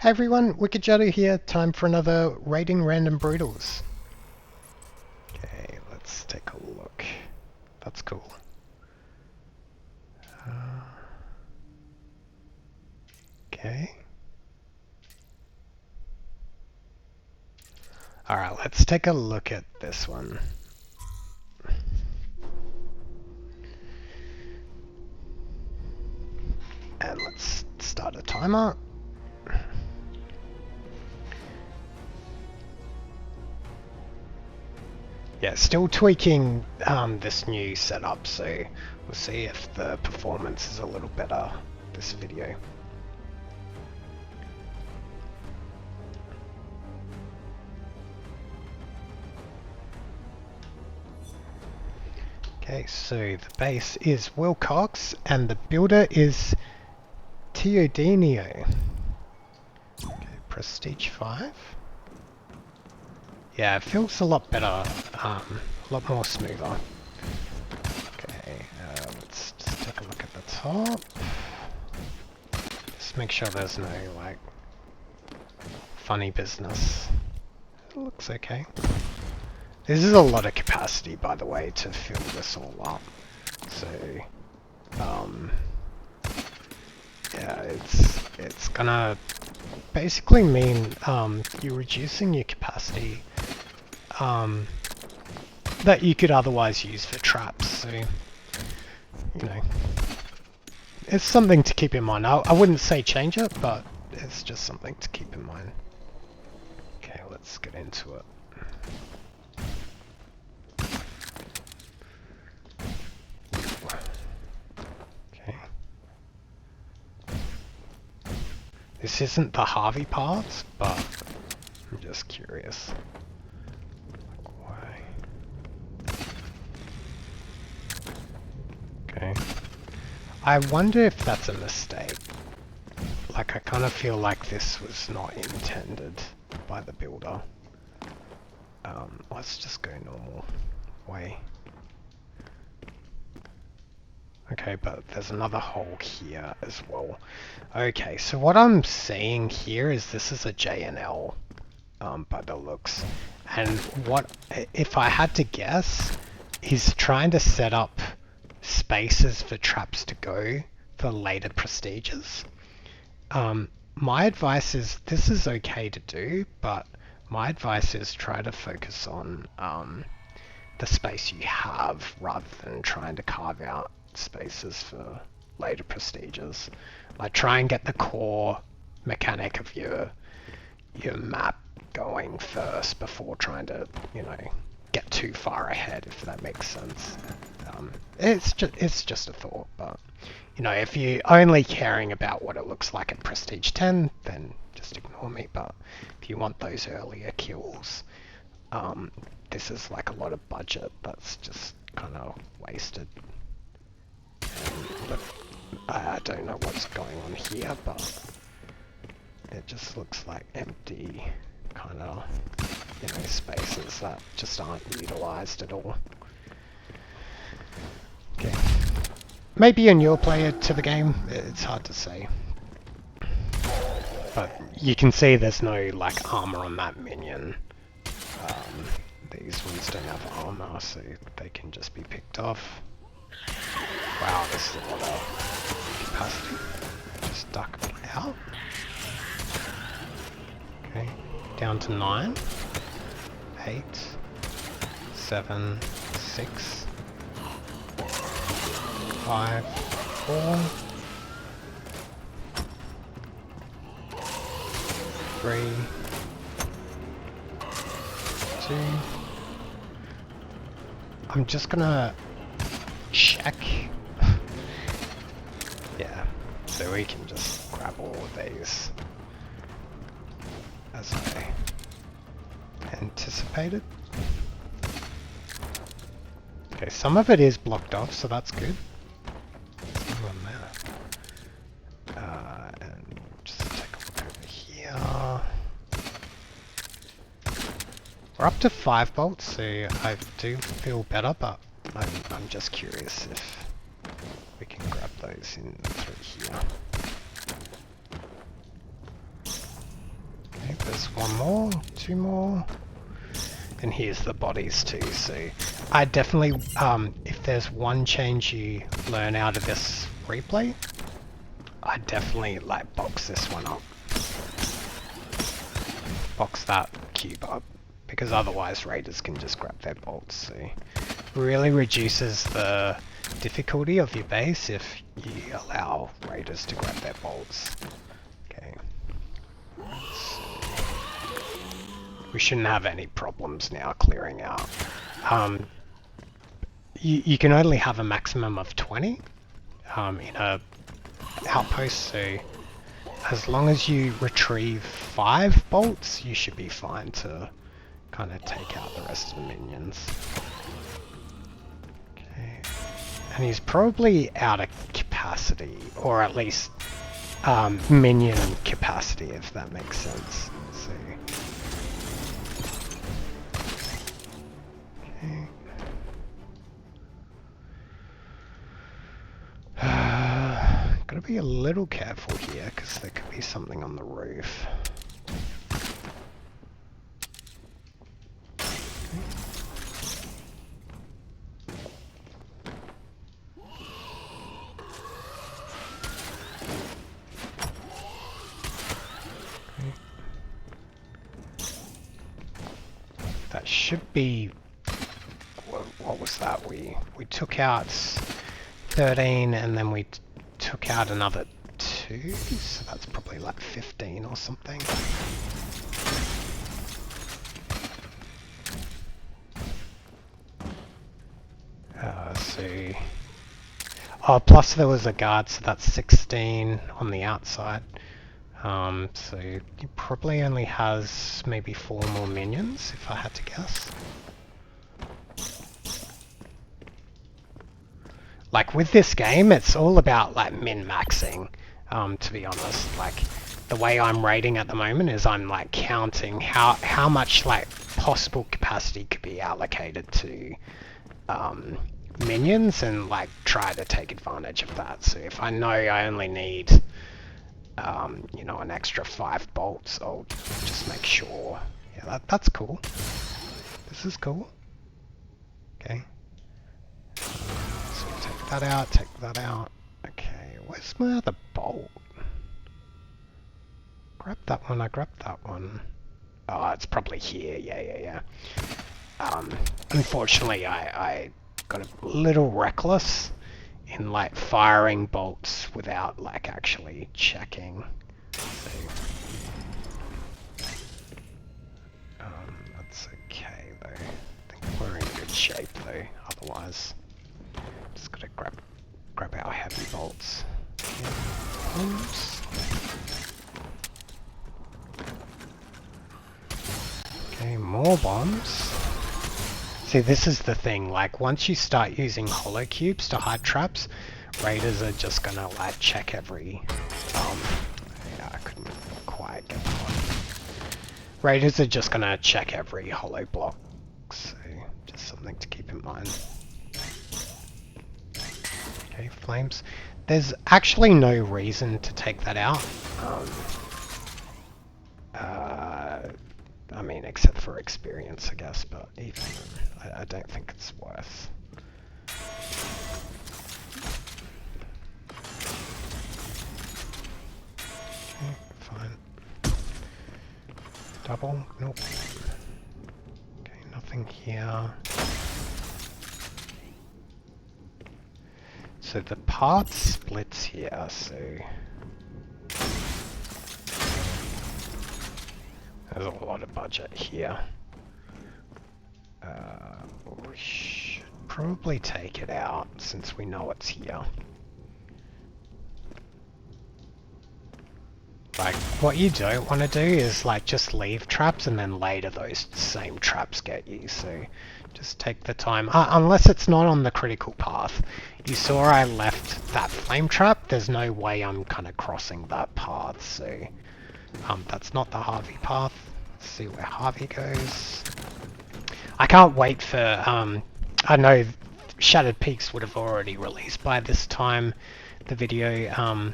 Hey everyone, Jutto here, time for another Raiding Random Brutals. Okay, let's take a look. That's cool. Okay. Alright, let's take a look at this one. And let's start a timer. Yeah, still tweaking this new setup, so we'll see if the performance is a little better this video. Okay, so the base is Wilcox and the builder is Teodinio. Okay, Prestige 5. Yeah, it feels a lot better, a lot more smoother. Okay, let's just take a look at the top. Just make sure there's no, like, funny business. It looks okay. This is a lot of capacity, by the way, to fill this all up. So, yeah, it's gonna basically mean you're reducing your capacity that you could otherwise use for traps. So, you know, it's something to keep in mind. I wouldn't say change it, but it's just something to keep in mind. Okay, let's get into it. Okay. This isn't the Harvey part, but I'm just curious. Why? Okay. I wonder if that's a mistake. Like, I kind of feel like this was not intended by the builder. Let's just go normal way. Okay, but there's another hole here as well. Okay, so what I'm seeing here is this is a JNL by the looks. And what, if I had to guess, he's trying to set up spaces for traps to go for later prestiges. My advice is, this is okay to do, but my advice is try to focus on the space you have rather than trying to carve out spaces for later prestiges. Like, try and get the core mechanic of your map going first before trying to, you know, get too far ahead, if that makes sense. It's just a thought, but you know, if you're only caring about what it looks like at Prestige 10, then just ignore me. But if you want those earlier kills, this is like a lot of budget that's just kind of wasted. I don't know what's going on here, but it just looks like empty kind of, you know, spaces that just aren't utilized at all. Okay. Maybe a newer player to the game, it's hard to say. But you can see there's no, like, armor on that minion. These ones don't have armor, so they can just be picked off. Wow, this is a lot of capacity. Just duck out. Okay, down to 9, 8, 7, 6, 5, 4, 3, 2. I'm just gonna check. Yeah, so we can just grab all of these as I anticipated. Okay, some of it is blocked off, so that's good. And just take a look over here. We're up to 5 bolts, so I do feel better, but I'm just curious if we can grab those in through here. there's one more, two more. And here's the bodies too, so I definitely, if there's one change you learn out of this replay, I definitely like box this one up. Box that cube up, because otherwise raiders can just grab their bolts, so really reduces the difficulty of your base if you allow raiders to grab their bolts. Okay. We shouldn't have any problems now clearing out. You can only have a maximum of 20 in a outpost, so as long as you retrieve 5 bolts, you should be fine to kind of take out the rest of the minions. Okay. And he's probably out of capacity, or at least minion capacity, if that makes sense. So. Gotta be a little careful here, because there could be something on the roof. That should be... What was that? We took out 13 and then we took out another 2, so that's probably like 15 or something. So... Oh, plus there was a guard, so that's 16 on the outside. So he probably only has maybe 4 more minions, if I had to guess. Like with this game, it's all about like min-maxing, to be honest. Like the way I'm rating at the moment is I'm like counting how much like possible capacity could be allocated to minions and like try to take advantage of that. So if I know I only need you know, an extra 5 bolts, I'll just make sure. Yeah, that's cool. This is cool. Okay. So take that out, take that out. Okay, where's my other bolt? Grab that one, I grabbed that one. Oh, it's probably here, yeah. Unfortunately, I got a little reckless in like firing bolts without like actually checking. So, that's okay though. I think we're in good shape though, otherwise. Just gotta grab our heavy bolts. Oops. Okay, more bombs. See, this is the thing, like once you start using hollow cubes to hide traps, raiders are just gonna like check every yeah, I couldn't quite get that one. Raiders are just gonna check every hollow block, so just something to keep in mind. Okay, flames. There's actually no reason to take that out. I mean, except for experience, I guess, but even I don't think it's worth. Okay, fine. Double? Nope. Okay, nothing here. So the part splits here, so... There's a lot of budget here. We should probably take it out since we know it's here. Like, what you don't want to do is like just leave traps and then later those same traps get you, so just take the time. Unless it's not on the critical path. You saw I left that flame trap, there's no way I'm kind of crossing that path, so that's not the Harvey path. Let's see where Harvey goes. I can't wait for, I know Shattered Peaks would have already released by this time, the video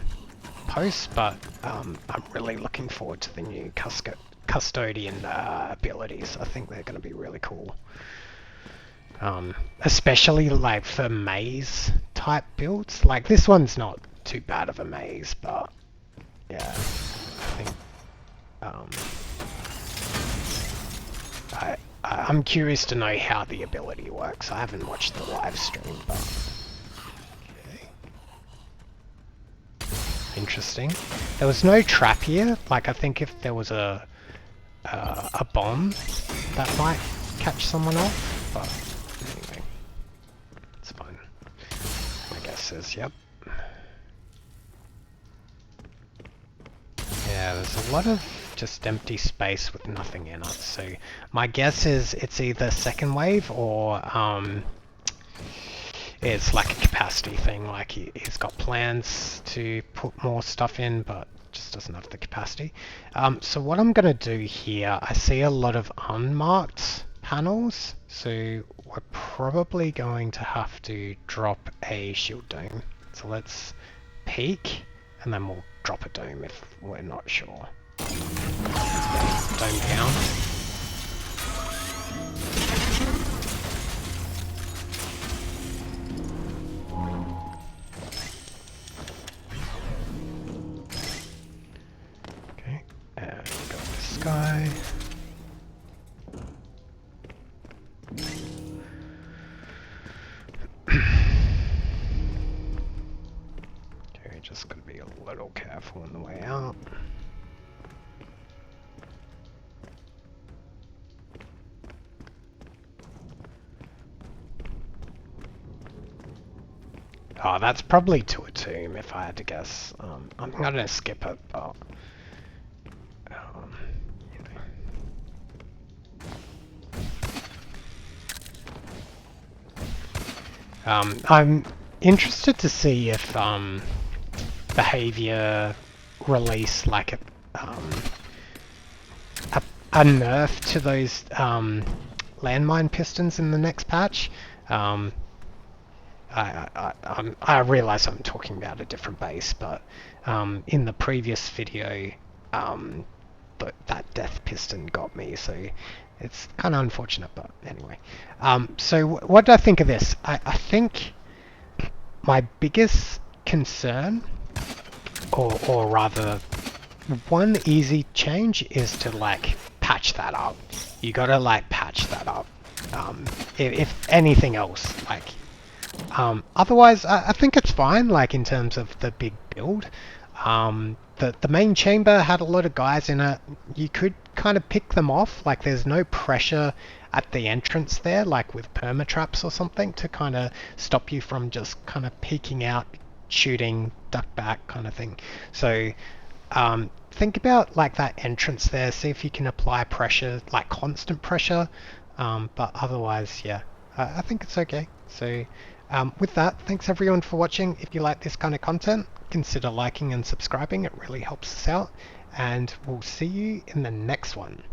post, but I'm really looking forward to the new custodian abilities. I think they're going to be really cool. Especially like for maze type builds. Like this one's not too bad of a maze, but yeah, I think I'm curious to know how the ability works. I haven't watched the live stream, but okay. Interesting. There was no trap here. Like I think if there was a bomb, that might catch someone off. But anyway, it's fine. My guess is yep. Yeah, there's a lot of just empty space with nothing in it. So my guess is it's either second wave or it's like a capacity thing. Like he's got plans to put more stuff in, but just doesn't have the capacity. So what I'm going to do here, I see a lot of unmarked panels. So we're probably going to have to drop a shield dome. So let's peek and then we'll drop a dome if we're not sure. Dome down. Okay, and we've got this guy. Okay, just gotta be a little careful on the way out. Oh, that's probably to a tomb if I had to guess. I'm gonna skip it, but I'm interested to see if behavior release like a nerf to those landmine pistons in the next patch. I realize I'm talking about a different base, but in the previous video, that death piston got me, so it's kind of unfortunate, but anyway. So what do I think of this? I think my biggest concern, or rather, one easy change is to like patch that up. You gotta like patch that up. If anything else, like. Otherwise, I think it's fine, like, in terms of the big build. The main chamber had a lot of guys in it. You could kind of pick them off, like, there's no pressure at the entrance there, like with permatraps or something, to kind of stop you from just kind of peeking out, shooting, duck back kind of thing. So, think about, like, that entrance there, see if you can apply pressure, like, constant pressure, but otherwise, yeah, I think it's okay. So, with that, thanks everyone for watching. If you like this kind of content, consider liking and subscribing. It really helps us out. And we'll see you in the next one.